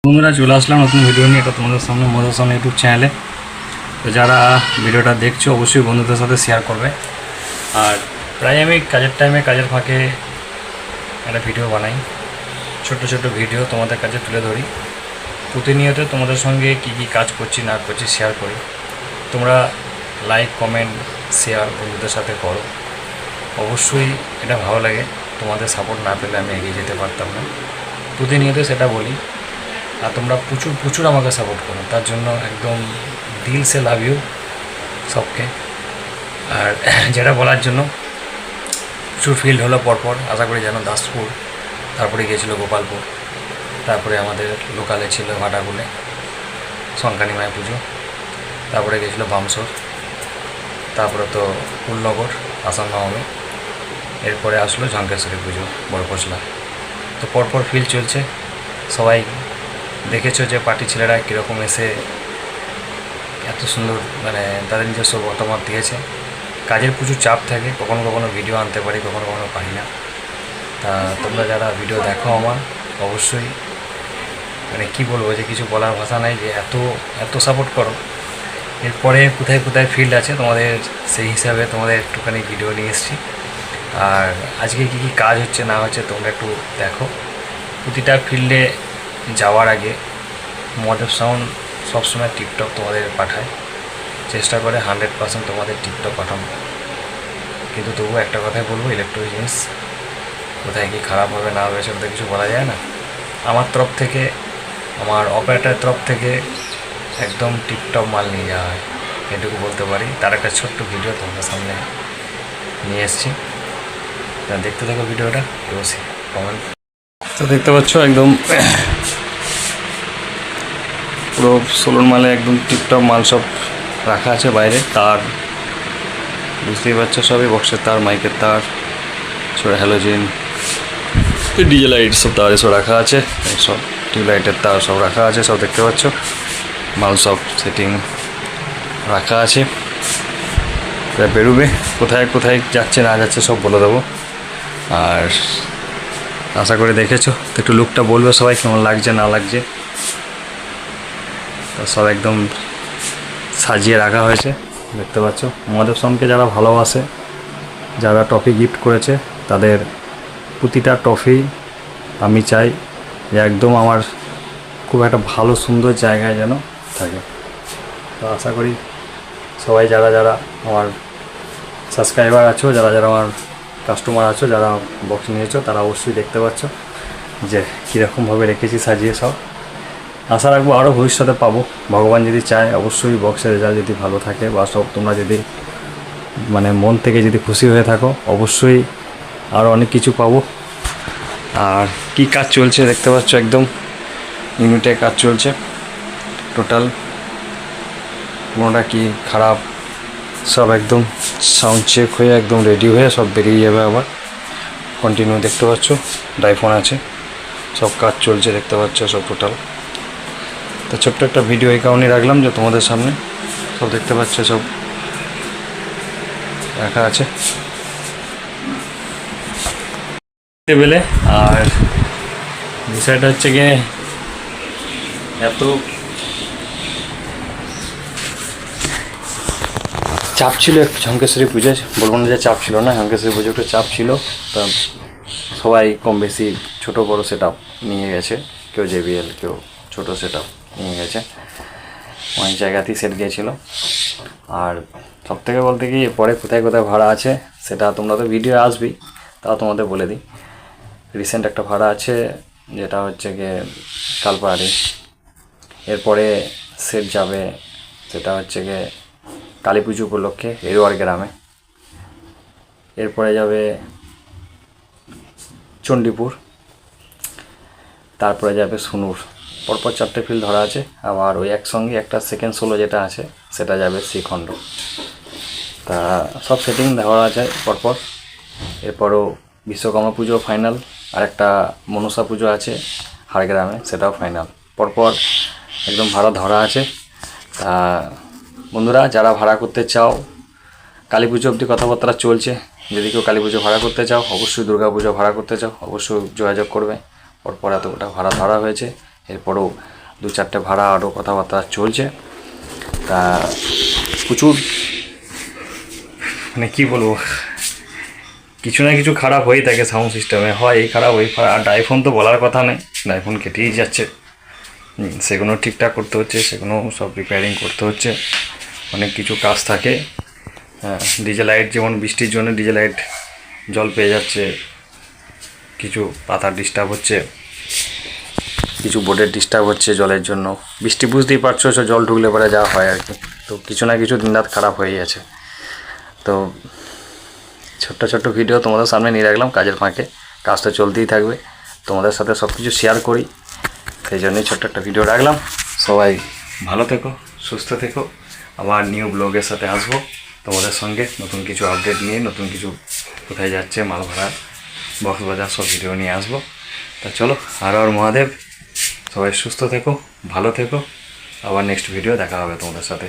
বন্ধুরা চলে আসলাম নতুন ভিডিও নিয়ে একটা তোমাদের সামনে মধুসূদন ইউটিউব চ্যানেলে। তো যারা ভিডিওটা দেখছো অবশ্যই বন্ধুদের সাথে শেয়ার করবে। আর প্রায় আমি কাজের টাইমে কাজের ফাঁকে একটা ভিডিও বানাই, ছোট ছোট ভিডিও তোমাদের কাছে তুলে ধরি। প্রতিনিয়ত তোমাদের সঙ্গে কি কি কাজ করছি না করছি শেয়ার করি। তোমরা লাইক কমেন্ট শেয়ার বন্ধুদের সাথে করো, অবশ্যই এটা ভালো লাগে। তোমাদের সাপোর্ট না পেলে আমি এগিয়ে যেতে পারতাম না, প্রতিনিয়ত সেটা বলি। আর তোমরা প্রচুর প্রচুর আমাকে সাপোর্ট করো, তার জন্য একদম দিল সে লাভ ইউ সবকে। আর যেটা বলার জন্য প্রচুর ফিল্ড হলো পরপর, আশা করি যেন দাসপুর, তারপরে গিয়েছিলো গোপালপুর, তারপরে আমাদের লোকালে ছিল ভাটাগুলে শঙ্কানী মায়ের পুজো, তারপরে গিয়েছিলো বামসর, তারপরে তো ফুলনগর আসাম নবমী, এরপরে আসলো ঝঙ্কেশ্বরী পুজো বড় পশলা। তো পরপর ফিল্ড চলছে। সবাই দেখেছো যে পার্টি ছেলেরা কীরকম এসে এত সুন্দর তাদের নিজস্ব মতামত দিয়েছে। কাজের প্রচুর চাপ থাকে, কখনো কখনো ভিডিও আনতে পারি, কখনো কখনো পারি না। তা তোমরা যারা ভিডিও দেখো আমার, অবশ্যই কী বলবো, যে কিছু বলার ভাষা নাই, যে এত এত সাপোর্ট করো। এরপরে কোথায় কোথায় ফিল্ড আছে তোমাদের, সেই হিসাবে তোমাদের একটুখানি ভিডিও নিয়ে এসেছি। আর আজকে কী কী কাজ হচ্ছে না হচ্ছে তোমরা একটু দেখো। প্রতিটা ফিল্ডে যাওয়ার আগে মহাদেব সাউন্ড সবসময় টিকটক তোমাদের পাঠায়, চেষ্টা করে 100% তোমাদের টিকটক পাঠানো। কিন্তু তবুও একটা কথাই বলবো, ইলেকট্রনিক জিনিস কোথায় কি খারাপ হবে না হবে সেটা কিছু বলা যায় না। আমার তরফ থেকে, আমার অপারেটারের তরফ থেকে একদম টিকটক মাল নিয়ে যাওয়া হয়, এটুকু বলতে পারি। তার একটা ছোট্ট ভিডিও তোমাদের সামনে নিয়ে এসেছি, দেখতে থাকো ভিডিওটা, অবশ্যই কমেন্ট। তো দেখতে পাচ্ছ একদম পুরো সোলোর মালে একদম টিপটপ মাল সব রাখা আছে। বাইরে তার বুঝতেই পারছো, সবই বক্সের তার, মাইকের তার, সব হ্যালোজিন, ডিজে লাইট সব তার এসব রাখা আছে, সব টিউবলাইটের তার সব রাখা আছে, সব দেখতে পাচ্ছ মাল সব সেটিং রাখা আছে। বেরোবে কোথায় কোথায় যাচ্ছে না যাচ্ছে সব বলে দেবো। আর আশা করে দেখেছো তো, একটু লুকটা বলবে সবাই কেমন লাগছে না লাগছে। তো সব একদম সাজিয়ে রাখা হয়েছে, দেখতে পাচ্ছ। মহাদেব সাউন্ডকে যারা ভালোবাসে, যারা ট্রফি গিফট করেছে, তাদের প্রতিটা ট্রফি আমি চাই যে একদম আমার খুব একটা ভালো সুন্দর জায়গায় যেন থাকে। তো আশা করি সবাই যারা যারা আমার সাবস্ক্রাইবার আছো, যারা যারা আমার কাস্টমার আছো, যারা বক্স নিয়েছো, তারা অবশ্যই দেখতে পাচ্ছ যে কীরকমভাবে রেখেছি সাজিয়ে সব। আশা রাখবো আরও ভবিষ্যতে পাবো, ভগবান যদি চায়। অবশ্যই বক্সের রেজাল্ট যদি ভালো থাকে বা সব তোমরা যদি মন থেকে যদি খুশি হয়ে থাকো, অবশ্যই আরও অনেক কিছু পাবো। আর কি কাজ চলছে দেখতে পাচ্ছ, একদম ইউনিটে কাজ চলছে টোটাল, কোনোটা কি খারাপ সব একদম সাউন্ড চেক হয়ে একদম রেডি হয়ে সব বেরিয়ে যাবে আবার কন্টিনিউ। দেখতে পাচ্ছ ডাইফোন আছে, সব কাজ চলছে দেখতে পাচ্ছ সব টোটাল। তো ছোট্ট একটা ভিডিও এই কারণে রাখলাম যে তোমাদের সামনে সব দেখতে পাচ্ছ সব রাখা আছে টেবিলে। আর বিষয়টা হচ্ছে গিয়ে এত চাপ ছিল একটু ঝঙ্কেশ্বরী পুজোয়, বলবো না যে চাপ ছিল না, ঝঙ্কেশ্বরী পুজো একটু চাপ ছিল। তা সবাই কম বেশি ছোটো বড়ো সেট আপ নিয়ে গেছে, কেউ জেবিএল, কেউ ছোটো সেট আপ নিয়ে গেছে, অনেক জায়গাতেই সেট গিয়েছিল। আর সব থেকে বলতে কি পরে কোথায় কোথায় ভাড়া আছে সেটা তোমরা তো ভিডিও আসবেই, তাও তোমাদের বলে দিই। রিসেন্ট একটা ভাড়া আছে যেটা হচ্ছে গিয়ে কালপাহাড়ি, এরপরে সেট যাবে সেটা হচ্ছে গিয়ে কালী পুজো উপলক্ষে এরোয়ার গ্রামে, এরপরে যাবে চণ্ডীপুর, তারপরে যাবে সুনুর। পরপর 4টে ফিল্ড ধরা আছে। আবার ওই একসঙ্গে একটা সেকেন্ড সোলো যেটা আছে সেটা যাবে শ্রীখণ্ড। তা সব সেটিং ধরা আছে পরপর। এরপরও বিশ্বকর্মা পুজো ফাইনাল, আর একটা মনসা পুজো আছে হাড়গ্রামে, সেটাও ফাইনাল। পরপর একদম ভাড়া ধরা আছে। তা বন্ধুরা যারা ভাড়া করতে চাও, কালী পুজো অবধি কথাবার্তা চলছে। যদি কেউ কালী পুজো ভাড়া করতে চাও, অবশ্যই দুর্গা পুজো ভাড়া করতে চাও, অবশ্যই যোগাযোগ করবে। পরপর এতটা ভাড়া ধরা হয়েছে, এরপরও 2-4টে ভাড়া আরও কথাবার্তা চলছে। তা প্রচুর মানে কী বলবো, কিছু না কিছু খারাপ হয়েই থাকে সাউন্ড সিস্টেমে, হয় এই খারাপ ওই খারাপ। আর আইফোন তো বলার কথা নেই, আইফোন কেটেই যাচ্ছে, সেগুলো ঠিকঠাক করতে হচ্ছে, সেগুলো সব রিপেয়ারিং করতে হচ্ছে, অনেক কিছু কাজ থাকে। হ্যাঁ, ডিজে লাইট যেমন বৃষ্টির জন্য ডিজে লাইট জল পেয়ে যাচ্ছে, কিছু পাতা ডিস্টার্ব হচ্ছে, কিছু বোর্ডের ডিস্টার্ব হচ্ছে জলের জন্য। বৃষ্টি বুঝতেই পারছো, জল ঢুকলে পরে যা হয় আর কি। তো কিছু না কিছু দিনরাত খারাপ হয়ে গেছে। তো ছোট্ট ছোট্ট ভিডিও তোমাদের সামনে নিয়ে রাখলাম, কাজের ফাঁকে। কাজ তো চলতেই থাকবে, তোমাদের সাথে সব কিছু শেয়ার করি, সেই জন্যই ছোট্ট একটা ভিডিও রাখলাম। সবাই ভালো থেকো, সুস্থ থেকো। আবার নিউ ব্লগের সাথে আসবো তোমাদের সঙ্গে, নতুন কিছু আপডেট নিয়ে, নতুন কিছু কোথায় যাচ্ছে, মাল ভাড়া, বক্স বাজার, সব ভিডিও নিয়ে আসবো। তা চলো, হর হর মহাদেব, সবাই সুস্থ থেকো, ভালো থেকো। আবার নেক্সট ভিডিও দেখা হবে তোমাদের সাথে।